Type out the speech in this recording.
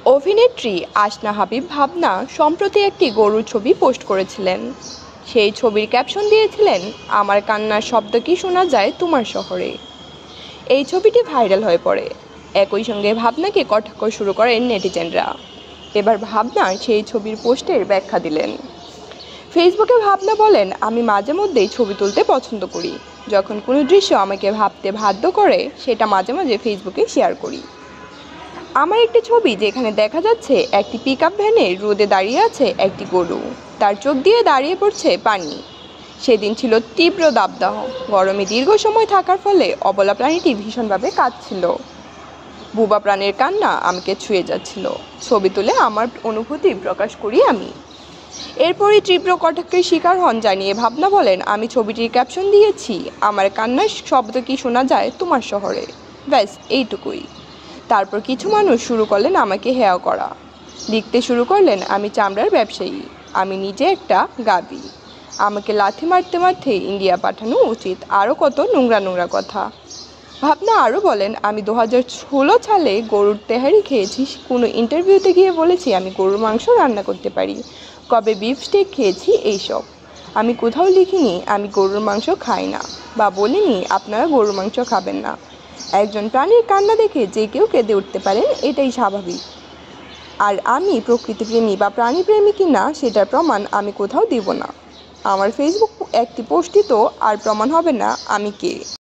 অভিনেত্রী আসনা হাবিব ভাবনা সম্প্রতি একটি গরুর ছবি পোস্ট করেছিলেন। সেই ছবির ক্যাপশন দিয়েছিলেন, আমার কান্নার শব্দ কি শোনা যায় তোমার শহরে। এই ছবিটি ভাইরাল হয়ে পড়ে। একই সঙ্গে ভাবনাকে কটাক্ষ শুরু করেন নেটিজেনরা। এবার ভাবনা সেই ছবির পোস্টের ব্যাখ্যা দিলেন। ফেসবুকে ভাবনা বলেন, আমি মাঝে মধ্যেই ছবি তুলতে পছন্দ করি। যখন কোনো দৃশ্য আমাকে ভাবতে বাধ্য করে সেটা মাঝে মাঝে ফেসবুকে শেয়ার করি। আমার একটি ছবি যেখানে দেখা যাচ্ছে একটি পিকআপ ভ্যানে রোদে দাঁড়িয়ে আছে একটি গরু, তার চোখ দিয়ে দাঁড়িয়ে পড়ছে পানি। সেদিন ছিল তীব্র দাবদাহ, গরমে দীর্ঘ সময় থাকার ফলে অবলা প্রাণীটি ভীষণভাবে কাঁদছিল। বুবা প্রাণীর কান্না আমাকে ছুঁয়ে যাচ্ছিল। ছবি তুলে আমার অনুভূতি প্রকাশ করি আমি। এরপরই তীব্র কটাক্ষের শিকার হন জানিয়ে ভাবনা বলেন, আমি ছবিটির ক্যাপশন দিয়েছি, আমার কান্নার শব্দ কি শোনা যায় তোমার শহরে। ব্যাস এইটুকুই। তারপর কিছু মানুষ শুরু করলেন আমাকে হেয় করা। লিখতে শুরু করলেন, আমি চামড়ার ব্যবসায়ী, আমি নিজে একটা গাবি, আমাকে লাথি মারতে মারতে ইন্ডিয়া পাঠানো উচিত, আরও কত নোংরা নোংরা কথা। ভাবনা আরও বলেন, আমি 2016 সালে গরুর তেহারি খেয়েছি, কোনো ইন্টারভিউতে গিয়ে বলেছি আমি গরুর মাংস রান্না করতে পারি, কবে বিফ স্টেক খেয়েছি, এইসব। আমি কোথাও লিখিনি আমি গরুর মাংস খাই না, বা বলিনি আপনারা গরুর মাংস খাবেন না। একজন প্রাণীর কান্না দেখে যে কেউ কেঁদে উঠতে পারেন, এটাই স্বাভাবিক। আর আমি প্রকৃতিপ্রেমী বা প্রাণীপ্রেমী কিনা সেটার প্রমাণ আমি কোথাও দিব না। আমার ফেসবুক একটি পোস্টই তো আর প্রমাণ হবে না আমি কে।